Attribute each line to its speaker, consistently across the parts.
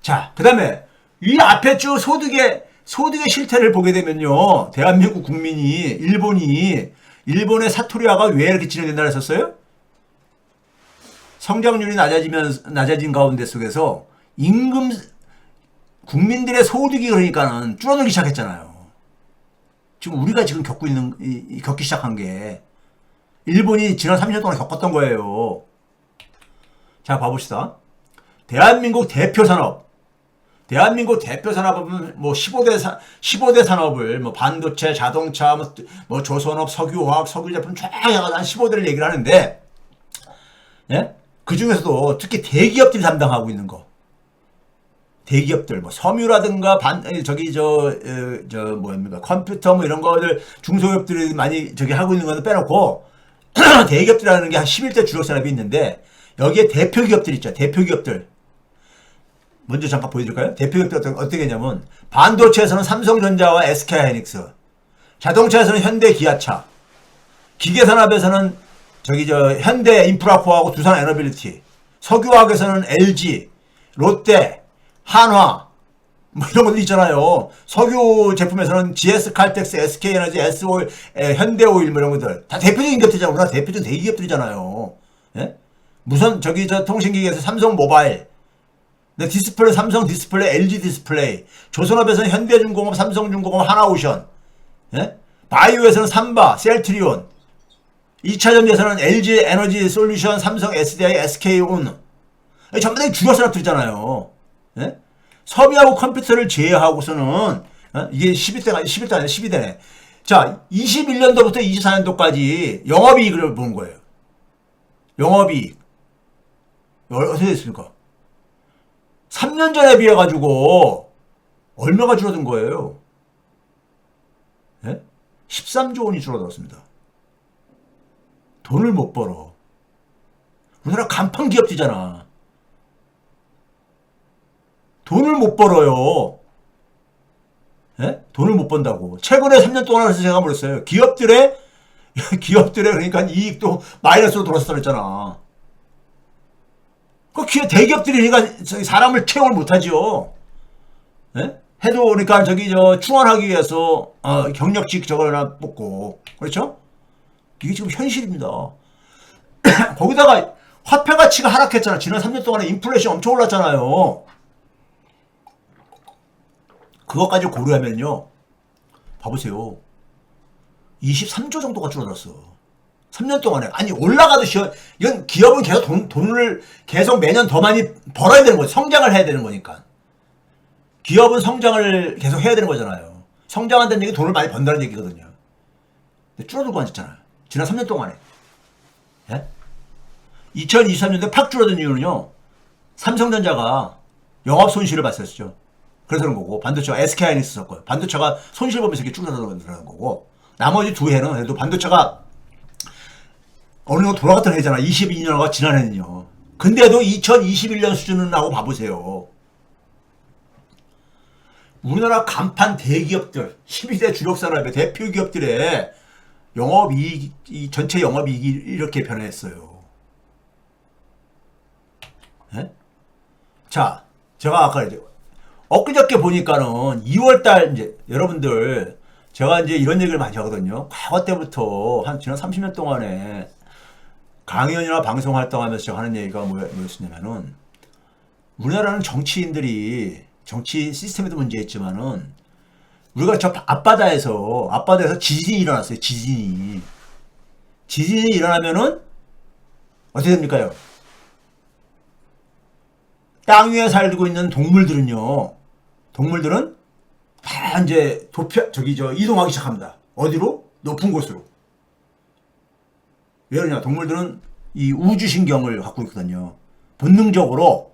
Speaker 1: 자, 그 다음에 이 앞에 쭉 소득의 실태를 보게 되면요. 대한민국 국민이, 일본의 사토리화가 왜 이렇게 진행된다 했었어요? 성장률이 낮아진 가운데 속에서 국민들의 소득이 그러니까는 줄어들기 시작했잖아요. 지금 우리가 지금 겪기 시작한 게 일본이 지난 30년 동안 겪었던 거예요. 자, 봐봅시다. 대한민국 대표 산업은 뭐 15대 산업을 뭐 반도체, 자동차, 뭐 조선업, 석유화학, 석유제품 쫙 해가지고 한 15대를 얘기를 하는데, 예? 그 중에서도 특히 대기업들이 담당하고 있는 거. 대기업들, 뭐 섬유라든가 뭐입니까? 컴퓨터 뭐 이런 거들 중소기업들이 많이 하고 있는 거는 빼놓고 대기업들이라는 게 한 11대 주력 산업이 있는데 여기에 대표 기업들 있죠. 대표 기업들. 먼저 잠깐 보여드릴까요? 대표 기업들 어떻게 했냐면 반도체에서는 삼성전자와 SK하이닉스, 자동차에서는 현대 기아차, 기계산업에서는 현대 인프라코어하고 두산 에너빌리티, 석유화학에서는 LG, 롯데, 한화 뭐 이런 것들 있잖아요. 석유 제품에서는 GS 칼텍스, SK 에너지, S오일, 현대오일 뭐 이런 것들 다 대표적인 기업들이잖아요. 우리나라 대표적인 대기업들이잖아요. 예? 무선 통신기계에서 삼성 모바일, 디스플레이 삼성 디스플레이, LG 디스플레이, 조선업에서는 현대중공업, 삼성중공업, 하나오션, 예? 바이오에서는 삼바, 셀트리온, 2차전지에서는 LG 에너지 솔루션, 삼성 SDI, SK온 전부 다 주력 산업들이잖아요. 예? 섬유하고 컴퓨터를 제외하고서는 이게 11대 아니라 12대네. 자, 21년도부터 24년도까지 영업이익을 보는 거예요. 영업이익 어떻게 됐습니까? 3년 전에 비해 가지고 얼마가 줄어든 거예요? 예? 13조 원이 줄어들었습니다. 돈을 못 벌어. 우리나라 간판 기업이잖아. 돈을 못 벌어요. 예? 돈을 못 번다고. 최근에 3년 동안 해서 제가 뭐랬어요. 기업들의 그러니까 이익도 마이너스로 돌아섰다 그랬잖아. 대기업들이 그러니까 사람을 채용을 못하죠. 예? 해도 그러니까 충원하기 위해서 경력직 저거나 뽑고 그렇죠? 이게 지금 현실입니다. 거기다가 화폐 가치가 하락했잖아. 지난 3년 동안에 인플레이션 엄청 올랐잖아요. 그것까지 고려하면요. 봐보세요. 23조 정도가 줄어들었어. 3년 동안에. 아니, 올라가도 이건 기업은 계속 돈을 계속 매년 더 많이 벌어야 되는 거죠. 성장을 해야 되는 거니까. 기업은 성장을 계속 해야 되는 거잖아요. 성장한다는 얘기 돈을 많이 번다는 얘기거든요. 근데 줄어들고 앉았잖아요. 지난 3년 동안에. 예? 2023년도에 팍 줄어든 이유는요. 삼성전자가 영업 손실을 봤었죠. 그래서 그런 거고, 반도체가 SK하이닉스 썼고요. 반도체가 손실 보면서 이렇게 줄어들어가는 거고, 나머지 두 해는 그래도 반도체가 어느 정도 돌아갔던 해잖아. 22년과 지난 해는요. 근데도 2021년 수준은 하고 봐보세요. 우리나라 간판 대기업들, 12대 주력산업의 대표 기업들의 전체 영업이익이 이렇게 변했어요. 네? 자, 제가 아까 엊그저께 보니까는 2월달 여러분들 제가 이런 얘기를 많이 하거든요. 과거 때부터 지난 30년 동안에 강연이나 방송 활동하면서 제가 하는 얘기가 뭐였냐면은 우리나라는 정치인들이 정치 시스템에도 문제 있지만은 우리가 저 앞바다에서 지진이 일어났어요. 지진이 일어나면은 어떻게 됩니까요? 땅 위에 살고 있는 동물들은 다 이동하기 시작합니다. 어디로? 높은 곳으로. 왜 그러냐? 동물들은 이 우주신경을 갖고 있거든요. 본능적으로,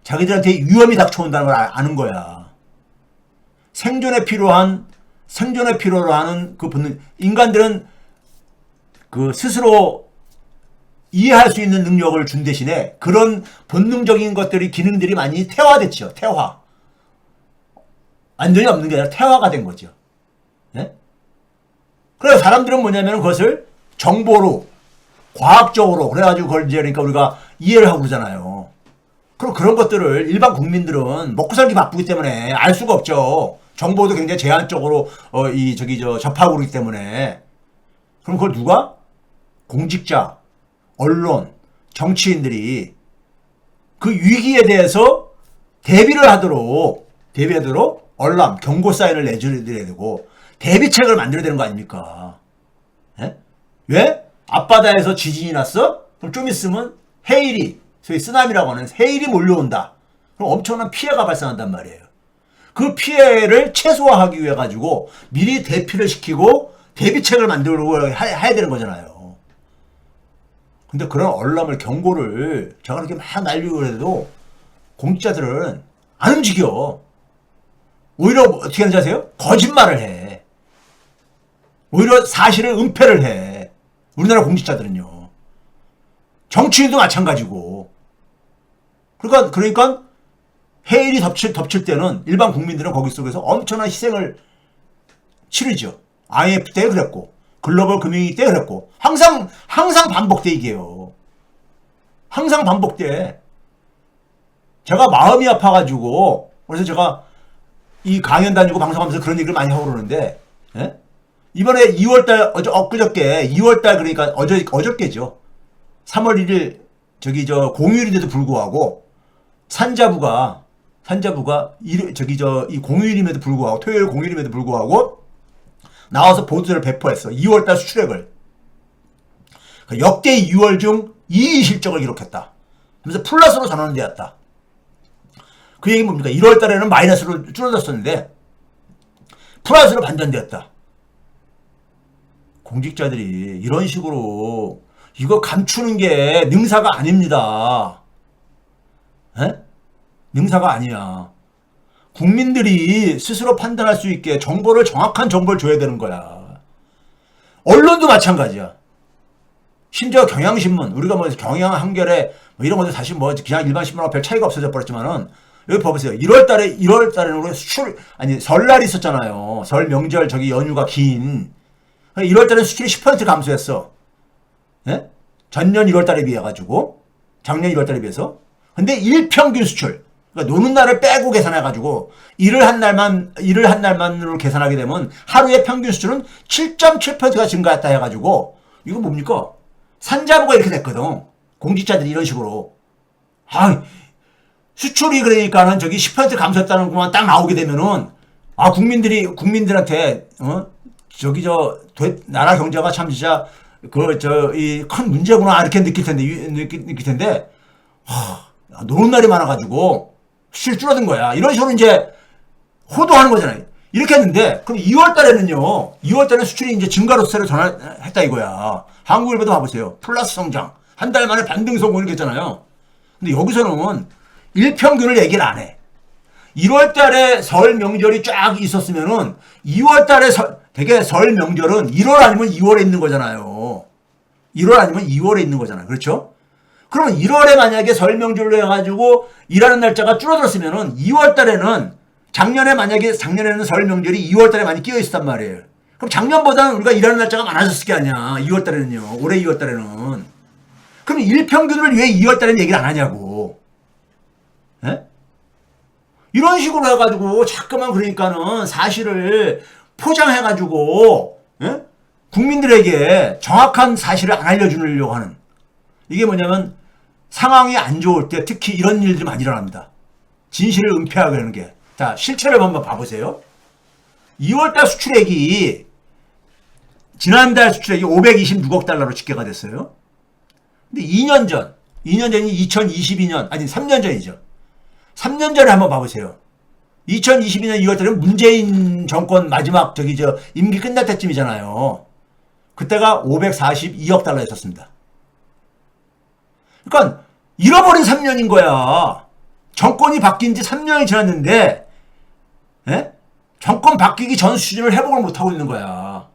Speaker 1: 자기들한테 위험이 닥쳐온다는 걸 아는 거야. 생존에 필요로 하는 그 본능, 인간들은 스스로 이해할 수 있는 능력을 준 대신에 그런 본능적인 기능들이 많이 태화됐죠. 태화. 완전히 없는 게 아니라 태화가 된 거죠. 예? 그래서 사람들은 뭐냐면 그것을 정보로, 과학적으로, 그래가지고 그러니까 우리가 이해를 하고 그러잖아요. 그럼 그런 것들을 일반 국민들은 먹고 살기 바쁘기 때문에 알 수가 없죠. 정보도 굉장히 제한적으로 접하고 그러기 때문에. 그럼 그걸 누가? 공직자, 언론, 정치인들이 그 위기에 대해서 대비를 하도록 얼람, 경고 사인을 내줘야 되고 대비책을 만들어야 되는 거 아닙니까? 예? 왜? 앞바다에서 지진이 났어? 그럼 좀 있으면 해일이, 소위 쓰나미라고 하는 해일이 몰려온다. 그럼 엄청난 피해가 발생한단 말이에요. 그 피해를 최소화하기 위해 가지고 미리 대피를 시키고 대비책을 만들고 해야 되는 거잖아요. 근데 그런 얼람을 경고를 제가 이렇게 막 날리고 해도 공직자들은 안 움직여. 오히려 어떻게 하는지 아세요? 거짓말을 해. 오히려 사실을 은폐를 해. 우리나라 공직자들은요. 정치인도 마찬가지고. 그러니까 해일이 덮칠 때는 일반 국민들은 거기 속에서 엄청난 희생을 치르죠. IMF 때 그랬고 글로벌 금융위기 때 그랬고 항상 반복돼 이게요. 항상 반복돼. 제가 마음이 아파가지고 그래서 제가 이 강연 다니고 방송하면서 그런 얘기를 많이 하고 그러는데 예? 이번에 2월달 엊그저께 2월달 그러니까 어저께죠. 3월 1일 공휴일인데도 불구하고 산자부가 이 공휴일임에도 불구하고 토요일 공휴일임에도 불구하고 나와서 보도를 배포했어. 2월달 수출액을 역대 2월 중 2위 실적을 기록했다. 그래서 플러스로 전환되었다. 그 얘기는 뭡니까? 1월달에는 마이너스로 줄어들었었는데 플러스로 반전되었다. 공직자들이 이런 식으로 이거 감추는 게 능사가 아닙니다. 에? 능사가 아니야. 국민들이 스스로 판단할 수 있게 정확한 정보를 줘야 되는 거야. 언론도 마찬가지야. 심지어 경향신문, 우리가 경향, 한겨레 이런 것도 사실 그냥 일반 신문하고 별 차이가 없어져 버렸지만은 여기 봐보세요. 1월달에는 우리 설날이 있었잖아요. 설 명절 연휴가 긴. 1월달에 수출이 10% 감소했어. 예? 전년 1월달에 비해 가지고 작년 1월달에 비해서. 근데 일평균 수출. 그러니까 노는 날을 빼고 계산해가지고 일을 한 날만으로 계산하게 되면 하루의 평균 수출은 7.7%가 증가했다 해가지고 이거 뭡니까? 산자부가 이렇게 됐거든. 공직자들이 이런 식으로 수출이 그러니까는 10% 감소했다는 것만 딱 나오게 되면은 국민들한테 나라 경제가 참 진짜 이 큰 문제구나 이렇게 느낄 텐데 노는 날이 많아가지고 수출이 줄어든 거야. 이런 식으로 이제 호도하는 거잖아요. 이렇게 했는데 그럼 2월달에는 수출이 이제 증가로세를 전환했다 이거야. 한국일보도 봐보세요. 플러스 성장. 한 달 만에 반등 성공 이렇게 했잖아요. 근데 여기서는 일평균을 얘기를 안 해. 1월달에 설 명절이 쫙 있었으면은 2월달에 되게 설 명절은 1월 아니면 2월에 있는 거잖아요. 1월 아니면 2월에 있는 거잖아요. 그렇죠? 그러면 1월에 만약에 설 명절로 해가지고 일하는 날짜가 줄어들었으면은 2월달에는 작년에는 설 명절이 2월달에 많이 끼어 있었단 말이에요. 그럼 작년보다는 우리가 일하는 날짜가 많아졌을 게 아니야. 2월달에는요. 올해 2월달에는. 그럼 일평균을 왜 2월달에는 얘기를 안 하냐고. 예? 이런 식으로 해가지고 자꾸만 그러니까는 사실을 포장해가지고 예? 국민들에게 정확한 사실을 안 알려주려고 하는 이게 뭐냐면 상황이 안 좋을 때 특히 이런 일들이 많이 일어납니다. 진실을 은폐하게 하는 게. 자, 실체를 한번 봐보세요. 2월달 수출액이 지난달 수출액이 526억 달러로 집계가 됐어요. 근데 2년 전이 2022년 아니 3년 전이죠. 3년 전에 한번 봐보세요. 2022년 2월달에는 문재인 정권 마지막 임기 끝날 때쯤이잖아요. 그때가 542억 달러였었습니다. 그러니까 잃어버린 3년인 거야. 정권이 바뀐 지 3년이 지났는데 예? 정권 바뀌기 전 수준을 회복을 못하고 있는 거야.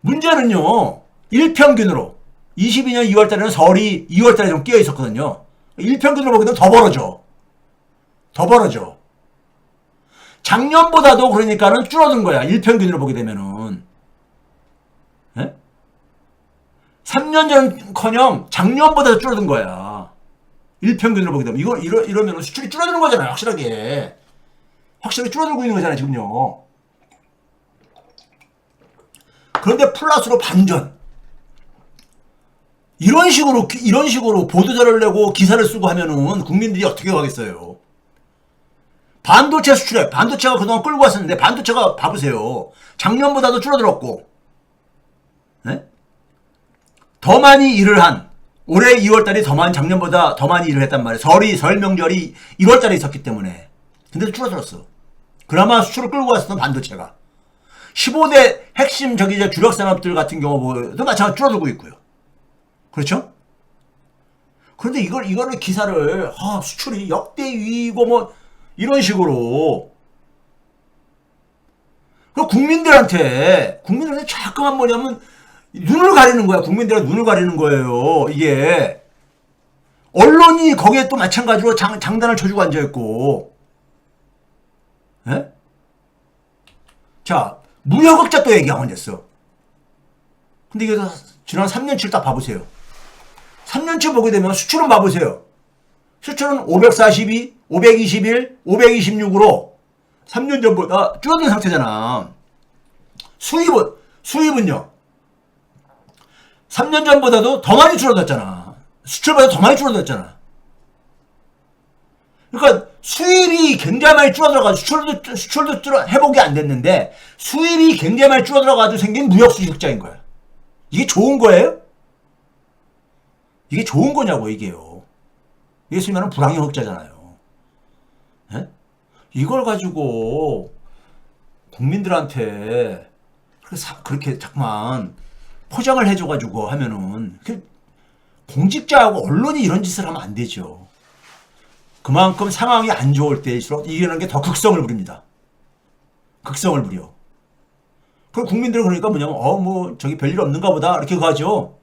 Speaker 1: 문제는요. 일평균으로 22년 2월달에는 설이 2월달에 좀 끼어 있었거든요. 일평균으로 보게 되면 더 벌어져. 작년보다도 그러니까는 줄어든 거야. 일평균으로 보게 되면은. 예? 3년 전커녕 작년보다 줄어든 거야. 일평균으로 보게 되면 이러면 수출이 줄어드는 거잖아요. 확실하게 줄어들고 있는 거잖아요 지금요. 그런데 플러스로 반전. 이런 식으로 보도자를 내고 기사를 쓰고 하면은 국민들이 어떻게 가겠어요? 반도체 수출액, 반도체가 그동안 끌고 왔었는데 반도체가 봐보세요. 작년보다도 줄어들었고, 네? 더 많이 일을 한 올해 2월달이 작년보다 더 많이 일을 했단 말이에요. 설 명절이 1월달에 있었기 때문에. 근데도 줄어들었어. 그나마 수출을 끌고 왔었던 반도체가 15대 핵심 주력 산업들 같은 경우도 마찬가지로 줄어들고 있고요. 그렇죠? 그런데 이거를 기사를 수출이 역대 위고 뭐 이런 식으로 그 국민들한테 자꾸만 뭐냐면 눈을 가리는 거야. 국민들한테 눈을 가리는 거예요. 이게 언론이 거기에 또 마찬가지로 장단을 쳐주고 앉아있고, 예? 자, 무역흑자 또 얘기하고 앉았어. 근데 이게 지난 3년치를 딱 봐보세요. 3년치 보게 되면 수출은 봐보세요. 수출은 542, 521, 526으로 3년 전보다 줄어든 상태잖아. 수입은요. 3년 전보다도 더 많이 줄어들었잖아. 수출보다 더 많이 줄어들었잖아. 그러니까 수입이 굉장히 많이 줄어들어가지고 수출도 회복이 안 됐는데 수입이 굉장히 많이 줄어들어가지고 생긴 무역수익흑자인 거야. 이게 좋은 거예요? 이게 좋은 거냐고 이게요. 이게 쓰면 불황형 흑자잖아요. 예? 이걸 가지고 국민들한테 그렇게 자꾸만 포장을 해줘가지고 하면은 공직자하고 언론이 이런 짓을 하면 안 되죠. 그만큼 상황이 안 좋을 때일수록 이기는 게 더 극성을 부립니다. 극성을 부려. 그럼 국민들은 그러니까 뭐냐면 저기 별일 없는가 보다 이렇게 가죠.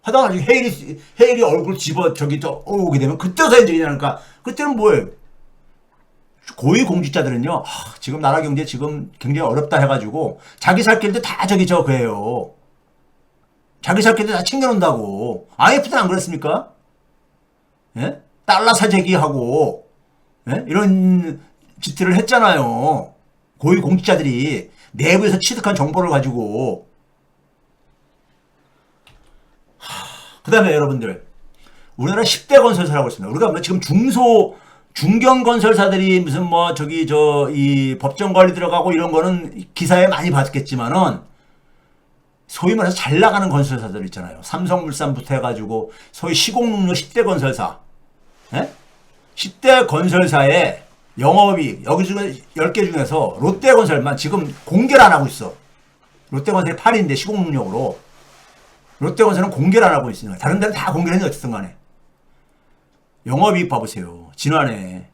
Speaker 1: 하다가 헤일이 얼굴 집어 오게 되면 그때서 이제 그러니까 그때는 뭐예요? 고위 공직자들은요. 지금 나라 경제 지금 굉장히 어렵다 해가지고 자기 살 길도 다 그래요. 자기 살 길도 다 챙겨놓는다고. IMF도 안 그랬습니까? 예? 달러 사재기하고 예? 이런 짓들을 했잖아요. 고위 공직자들이 내부에서 취득한 정보를 가지고. 그 다음에 여러분들 우리나라 10대 건설사라고 있습니다. 우리가 지금 중견 건설사들이 무슨 이 법정 관리 들어가고 이런 거는 기사에 많이 봤겠지만은 소위 말해서 잘 나가는 건설사들 있잖아요. 삼성물산부터 해가지고 소위 시공능력 10대 건설사. 예? 10대 건설사의 영업이익 여기 중에 10개 중에서 롯데건설만 지금 공개를 안 하고 있어. 롯데건설이 8위인데 시공능력으로 롯데건설은 공개를 안 하고 있으니까 다른 데는 다 공개를 했는데 어쨌든 간에 영업이익 봐보세요. 지난해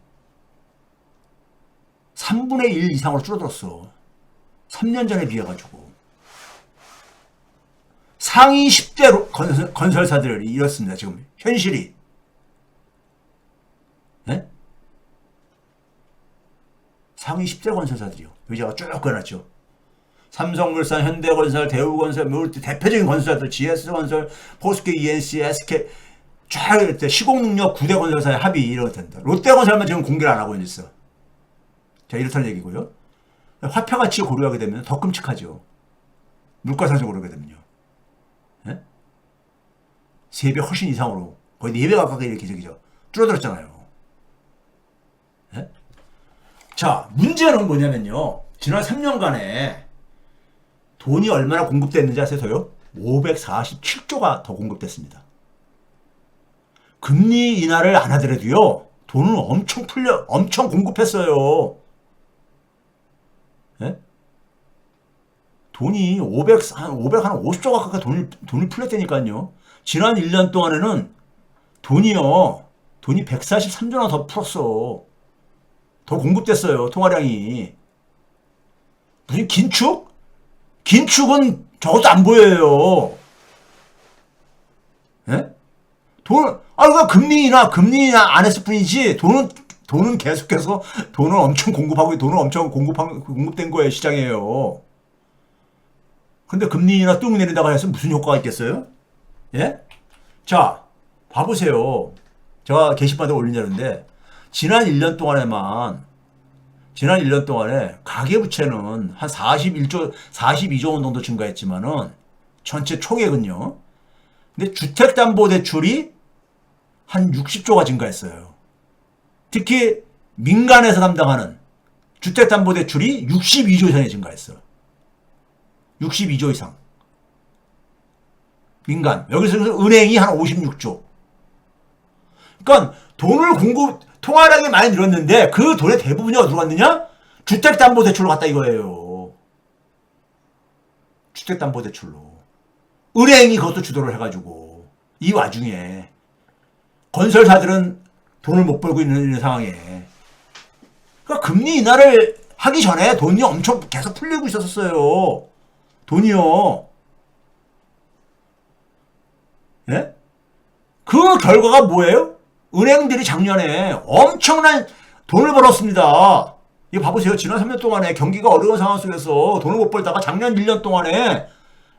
Speaker 1: 3분의 1 이상으로 줄어들었어. 3년 전에 비해가지고. 상위 10대 건설사들이 이렇습니다. 지금 현실이. 네? 상위 10대 건설사들이요. 여기다가 쭉 그려놨죠. 삼성물산, 현대건설, 대우건설, 대표적인 건설사들, GS건설, 포스코, ENC, SK 쫙 시공능력 9대 건설사의 합의 이렇답니다. 롯데건설만 지금 공개를 안 하고 있어. 자, 이렇다는 얘기고요. 화폐 가치 고려하게 되면 더 끔찍하죠. 물가 상승 고려하게 되면요. 예? 3배 훨씬 이상으로 거의 4배 가까이 이렇게 줄어들었잖아요. 예? 자, 문제는 뭐냐면요. 지난 3년간에 돈이 얼마나 공급됐는지 아세요? 547조가 더 공급됐습니다. 금리 인하를 안 하더라도요. 돈은 엄청 공급했어요. 예? 돈이 550조 가까이 돈이 풀렸다니까요. 지난 1년 동안에는 돈이 143조나 더 풀었어. 더 공급됐어요. 통화량이. 무슨 긴축? 긴축은 적어도 안 보여요. 예? 그러니까 금리 인하 안 했을 뿐이지, 돈은 계속해서 돈을 엄청 공급하고, 공급된 거예요, 시장에요. 근데 금리 인하 뚝 내린다고 해서 무슨 효과가 있겠어요? 예? 자, 봐보세요. 제가 게시판에 올린 자료인데 지난 1년 동안에만 지난 1년 동안에 가계부채는 한 41조 42조 원 정도 증가했지만은 전체 총액은요. 근데 주택담보대출이 한 60조가 증가했어요. 특히 민간에서 담당하는 주택담보대출이 62조 이상이 증가했어요. 62조 이상. 민간. 여기서 은행이 한 56조. 그러니까 돈을 통화량이 많이 늘었는데 그 돈의 대부분이 어디로 갔느냐? 주택담보대출로 갔다 이거예요. 주택담보대출로. 은행이 그것도 주도를 해가지고 이 와중에 건설사들은 돈을 못 벌고 있는 상황에 그러니까 금리 인하를 하기 전에 돈이 엄청 계속 풀리고 있었어요. 돈이요. 예? 그 결과가 뭐예요? 은행들이 작년에 엄청난 돈을 벌었습니다. 이거 봐보세요. 지난 3년 동안에 경기가 어려운 상황 속에서 돈을 못 벌다가 작년 1년 동안에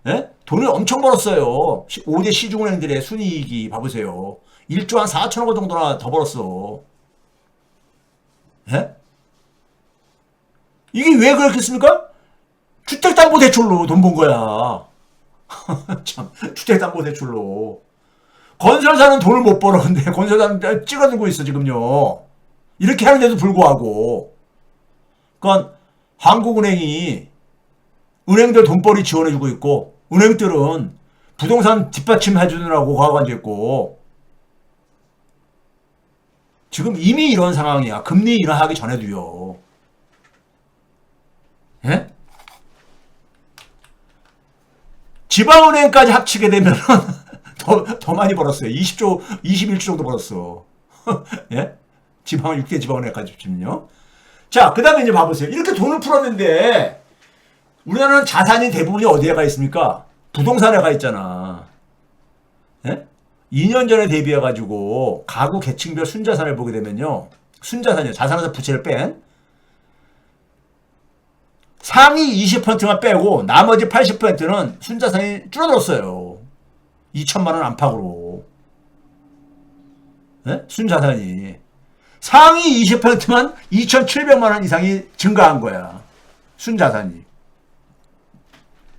Speaker 1: 예? 돈을 엄청 벌었어요. 5대 시중은행들의 순이익이 봐보세요. 1조 한 4천억 원 정도나 더 벌었어. 예? 이게 왜 그렇겠습니까? 주택담보대출로 돈 번 거야. 참, 주택담보대출로. 건설사는 돈을 못 벌었는데 건설사는 찌그러들고 있어 지금요. 이렇게 하는데도 불구하고. 그러니까 한국은행이 은행들 돈벌이 지원해주고 있고 은행들은 부동산 뒷받침해주느라고 과거 앉아있고 지금 이미 이런 상황이야. 금리 인하하기 전에도요. 예? 지방은행까지 합치게 되면 더 많이 벌었어요. 21조 정도 벌었어. 예? 6개 지방은행까지 합치면요. 자, 그 다음에 이제 봐보세요. 이렇게 돈을 풀었는데 우리나라는 자산이 대부분이 어디에 가 있습니까? 부동산에 가 있잖아. 예? 2년 전에 대비해가지고 가구 계층별 순자산을 보게 되면요. 순자산이요. 자산에서 부채를 뺀 상위 20%만 빼고 나머지 80%는 순자산이 줄어들었어요. 2천만 원 안팎으로. 예? 순자산이. 상위 20%만 2,700만 원 이상이 증가한 거야. 순자산이.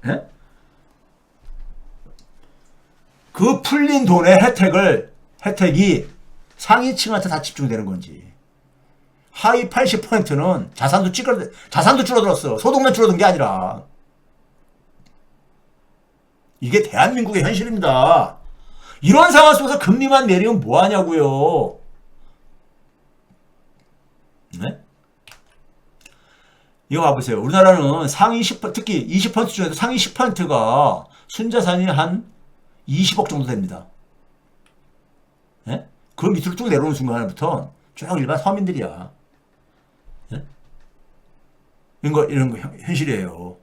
Speaker 1: 예? 그 풀린 돈의 혜택이 상위층한테 다 집중되는 건지. 하위 80%는 자산도 줄어들었어. 소득만 줄어든 게 아니라. 이게 대한민국의 현실입니다. 이런 상황 속에서 금리만 내리면 뭐 하냐고요. 네? 이거 봐보세요. 우리나라는 상위 10%, 특히 20% 중에서 상위 10%가 순자산이 한 20억 정도 됩니다. 네? 그 밑으로 쭉 내려오는 순간부터 쭉 일반 서민들이야. 네? 이런 거 현실이에요.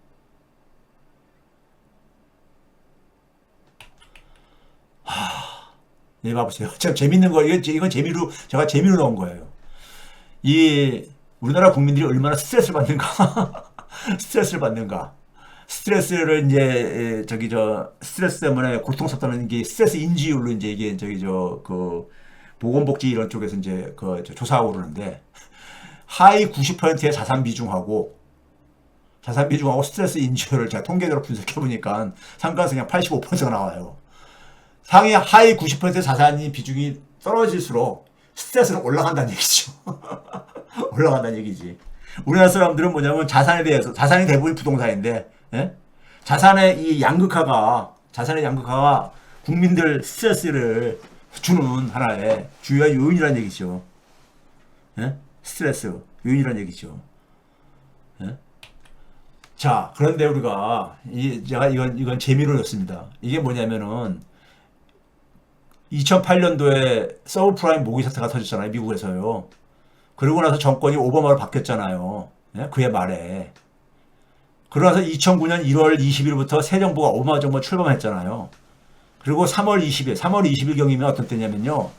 Speaker 1: 네, 봐보세요. 참 재밌는 거, 이건 제가 재미로 넣은 거예요. 우리나라 국민들이 얼마나 스트레스를 받는가. 스트레스를 받는가. 스트레스를 이제, 스트레스 때문에 고통스럽다는 게 스트레스 인지율로 이제 이게, 보건복지 이런 쪽에서 이제, 조사하고 그러는데, 하위 90%의 자산 비중하고 스트레스 인지율을 제가 통계적으로 분석해보니까 상관성이 한 85%가 나와요. 하위 90%의 자산이 비중이 떨어질수록 스트레스는 올라간다는 얘기죠. 올라간다는 얘기지. 우리나라 사람들은 뭐냐면 자산이 대부분 부동산인데, 예? 자산의 양극화가 국민들 스트레스를 주는 하나의 주요한 요인이라는 얘기죠. 예? 스트레스 요인이라는 얘기죠. 예? 자, 그런데 우리가 제가 이건 재미로 였습니다. 이게 뭐냐면은 2008년도에 서브프라임 모기 사태가 터졌잖아요. 미국에서요. 그러고 나서 정권이 오바마로 바뀌었잖아요. 예? 그해 말에. 그러고 나서 2009년 1월 20일부터 새 정부가 오바마 정부가 출범했잖아요. 그리고 3월 20일경이면 어떤 때냐면요.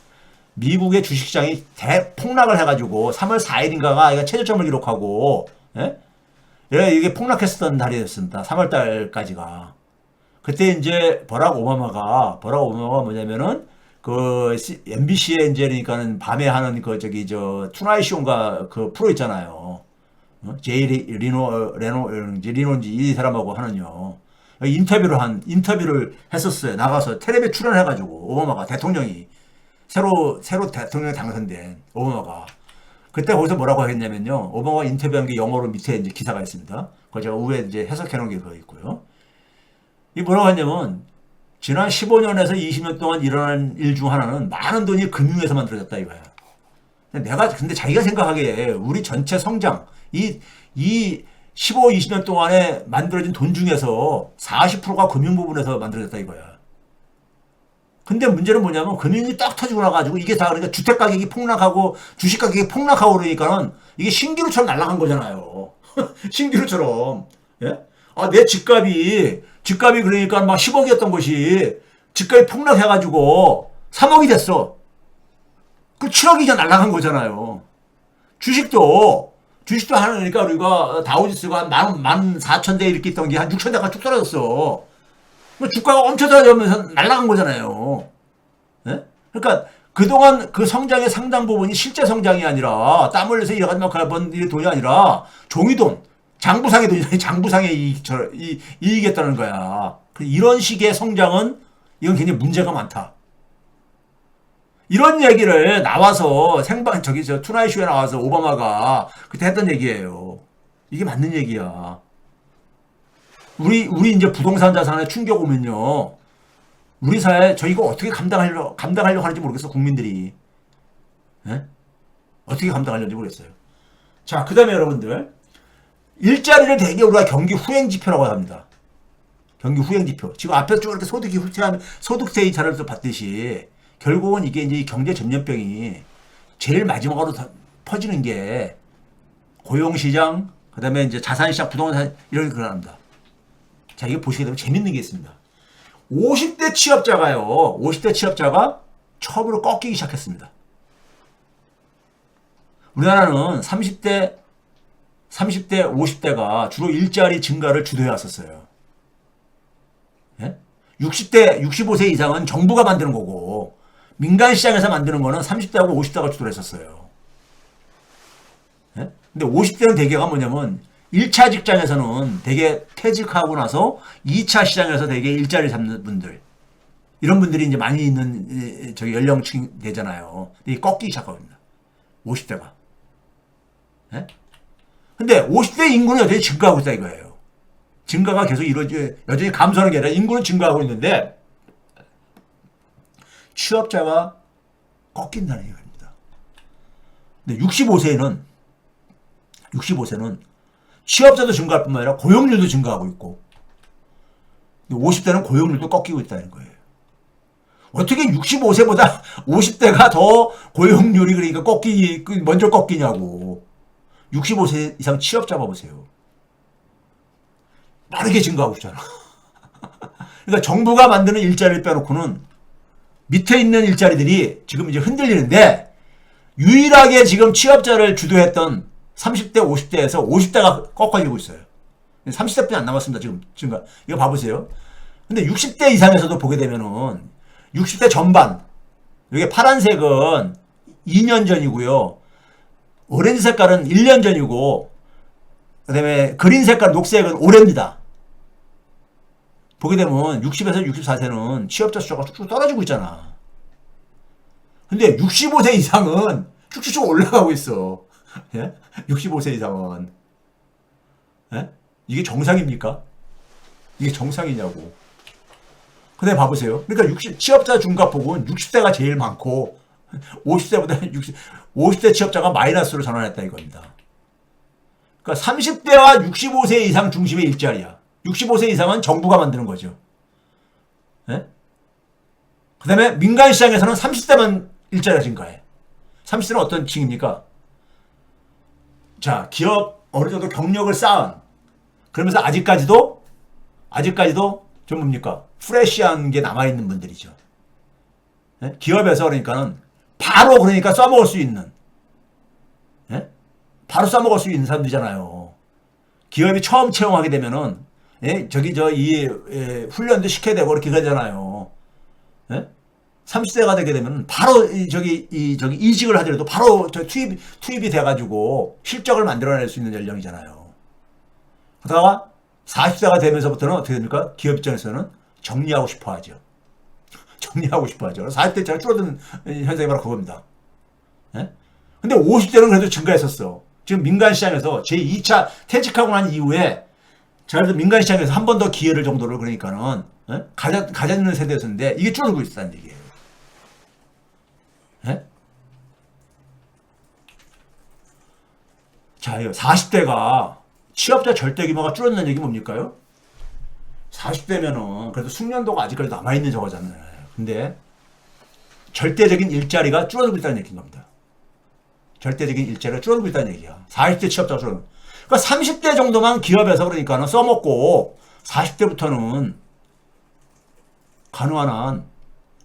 Speaker 1: 미국의 주식시장이 대폭락을 해가지고 3월 4일인가가 최저점을 기록하고, 예? 이게 폭락했었던 달이었습니다. 3월 달까지가. 그때 이제 버락 오바마가 뭐냐면은 MBC에 이제 그러니까는 밤에 하는 투나잇 쇼인가 그 프로 있잖아요. 제이 리노인지 이 사람하고 하는요. 인터뷰를 했었어요. 나가서 텔레비에 출연해가지고 오바마가 대통령이 새로 대통령에 당선된 오바마가 그때 거기서 뭐라고 했냐면요. 오바마가 인터뷰한 게 영어로 밑에 이제 기사가 있습니다. 그거 제가 우에 이제 해석해 놓은 게 그거 있고요. 이 뭐라고 했냐면 지난 15년에서 20년 동안 일어난 일 중 하나는 많은 돈이 금융에서 만들어졌다 이거야. 근데 자기가 생각하기에 우리 전체 성장, 이 15, 20년 동안에 만들어진 돈 중에서 40%가 금융 부분에서 만들어졌다 이거야. 근데 문제는 뭐냐면 금융이 딱 터지고 나가지고 이게 다 그러니까 주택 가격이 폭락하고 주식 가격이 폭락하고 그러니까는 이게 신기루처럼 날아간 거잖아요. 신기루처럼. 예? 내 집값이 그러니까 막 10억이었던 것이 집값이 폭락해가지고 3억이 됐어. 그 7억이 이제 날아간 거잖아요. 주식도 하는 거니까 우리가 다우지수가 한 14,000대 이렇게 있던 게 한 6,000대가 쭉 떨어졌어. 주가가 엄청 떨어지면서 날아간 거잖아요. 예? 그러니까 그동안 그 성장의 상당 부분이 실제 성장이 아니라 땀 흘려서 일해가지고 번 돈이 아니라 종이돈, 장부상의 돈이 장부상의 이익이었다는 거야. 이런 식의 성장은 이건 굉장히 문제가 많다. 이런 얘기를 나와서 투나잇쇼에 나와서 오바마가 그때 했던 얘기예요. 이게 맞는 얘기야. 우리 이제 부동산 자산에 충격 오면요. 우리 사회 저 이거 어떻게 감당하려고 하는지 모르겠어. 국민들이. 예? 어떻게 감당하려는지 모르겠어요. 자, 그 다음에 여러분들 일자리를 대개 우리가 경기 후행 지표라고 합니다. 경기 후행 지표. 지금 앞에서 쭉 이렇게 소득 데이터를 봤듯이 결국은 이게 이제 경제 전염병이 제일 마지막으로 퍼지는 게 고용시장, 그 다음에 이제 자산시장, 부동산 이런 게 그러합니다. 자, 이거 보시게 되면 재밌는 게 있습니다. 50대 취업자가 처음으로 꺾이기 시작했습니다. 우리나라는 30대, 50대가 주로 일자리 증가를 주도해 왔었어요. 예? 65세 이상은 정부가 만드는 거고, 민간 시장에서 만드는 거는 30대하고 50대가 주도를 했었어요. 예? 근데 50대는 대개가 뭐냐면, 1차 직장에서는 대개 퇴직하고 나서 2차 시장에서 대개 일자리 잡는 분들. 이런 분들이 이제 많이 있는 연령층 되잖아요. 이게 꺾이기 시작합니다. 50대가. 예? 근데 50대 인구는 여전히 증가하고 있다 이거예요. 증가가 계속 여전히 감소하는 게 아니라 인구는 증가하고 있는데 취업자가 꺾인다는 얘기입니다. 근데 65세는 취업자도 증가할 뿐만 아니라 고용률도 증가하고 있고 50대는 고용률도 꺾이고 있다는 거예요. 어떻게 65세보다 50대가 더 고용률이 그러니까 먼저 꺾이냐고. 65세 이상 취업 잡아보세요. 빠르게 증가하고 있잖아. 그러니까 정부가 만드는 일자리를 빼놓고는 밑에 있는 일자리들이 지금 이제 흔들리는데 유일하게 지금 취업자를 주도했던 30대, 50대에서 50대가 꺾어지고 있어요. 30대뿐이 안 남았습니다. 지금 이거 봐보세요. 근데 60대 이상에서도 보게 되면은 60대 전반 여기 파란색은 2년 전이고요. 오렌지 색깔은 1년 전이고 그 다음에 그린 색깔 녹색은 올해입니다. 보게 되면 60에서 64세는 취업자 숫자가 쭉쭉 떨어지고 있잖아. 근데 65세 이상은 쭉쭉 올라가고 있어. 예? 65세 이상은. 예? 이게 정상입니까? 이게 정상이냐고. 그 다음에 봐보세요. 그러니까 취업자 중과폭은 60대가 제일 많고 50대 취업자가 마이너스로 전환했다 이겁니다. 그러니까 30대와 65세 이상 중심의 일자리야. 65세 이상은 정부가 만드는 거죠. 예? 그 다음에 민간 시장에서는 30대만 일자리가 증가해. 30대는 어떤 층입니까? 자, 기업 어느 정도 경력을 쌓은 그러면서 아직까지도 좀 뭡니까? 프레시한 게 남아있는 분들이죠. 예? 기업에서 그러니까는 바로 그러니까 써먹을 수 있는 예? 바로 써먹을 수 있는 사람들이잖아요. 기업이 처음 채용하게 되면은 예? 훈련도 시켜야 되고 그렇게 하잖아요. 예? 30대가 되게 되면 바로 저기 이직을 하더라도 바로 투입이 돼가지고 실적을 만들어낼 수 있는 연령이잖아요. 그러다가 40대가 되면서부터는 어떻게 됩니까? 기업 입장에서는 정리하고 싶어 하죠. 정리하고 싶어 하죠. 40대짜리 줄어드는 현상이 바로 그겁니다. 예? 근데 50대는 그래도 증가했었어. 지금 민간 시장에서 제2차 퇴직하고 난 이후에 그래도 민간 시장에서 한 번 더 기회를 정도를 그러니까는 예? 가졌는 세대였는데 이게 줄어들고 있다는 얘기예요. 예? 자, 40대가 취업자 절대 규모가 줄었는 얘기 뭡니까요? 40대면은 그래도 숙련도가 아직까지 남아있는 저거잖아요. 근데 절대적인 일자리가 줄어들고 있다는 얘기인 겁니다. 절대적인 일자리가 줄어들고 있다는 얘기야. 40대 취업자가 줄어들고. 그러니까 30대 정도만 기업에서 그러니까는 써먹고 40대부터는 가능한 한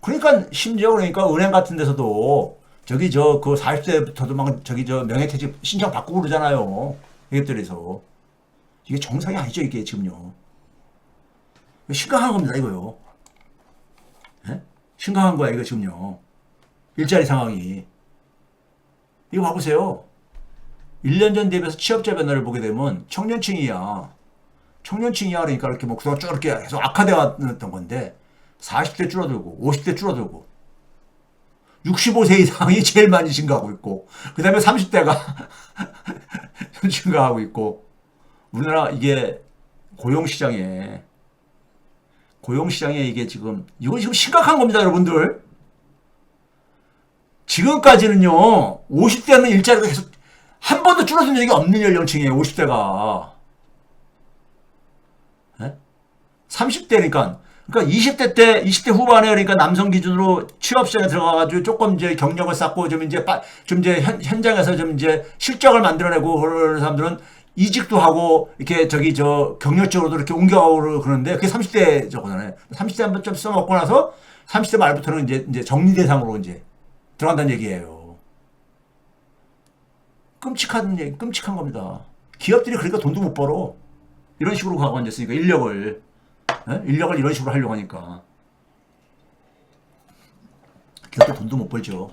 Speaker 1: 그러니까 심지어 그러니까 은행 같은 데서도 저기 그 40대부터도 막 저기 명예퇴직 신청 받고 그러잖아요. 기업들에서. 이게 정상이 아니죠, 이게 지금요. 심각한 겁니다, 이거요. 예? 심각한 거야, 이거 지금요. 일자리 상황이. 이거 봐보세요. 1년 전 대비해서 취업자 변화를 보게 되면 청년층이야. 청년층이야 그러니까 이렇게 뭐 그동안 쭉 이렇게 계속 악화되었던 건데 40대 줄어들고 50대 줄어들고 65세 이상이 제일 많이 증가하고 있고 그 다음에 30대가 증가하고 있고 우리나라 이게 고용시장에 이게 지금 이건 지금 심각한 겁니다, 여러분들. 지금까지는요 50대는 일자리가 계속 한 번도 줄어든 적이 없는 연령층이에요. 50대가 30대니까 그러니까 20대 후반에 그러니까 남성 기준으로 취업시장에 들어가가지고 조금 이제 경력을 쌓고 좀 이제 현장에서 좀 이제 실적을 만들어내고 그러는 사람들은 이직도 하고 이렇게 경력적으로도 이렇게 옮겨가고 그러는데 그게 30대 저거잖아요. 30대 한번 좀 써먹고 나서 30대 말부터는 이제 정리 대상으로 이제 들어간다는 얘기예요. 끔찍한 겁니다. 기업들이 그러니까 돈도 못 벌어. 이런 식으로 가고 앉았으니까 인력을 이런 식으로 하려고 하니까 기업들 돈도 못 벌죠.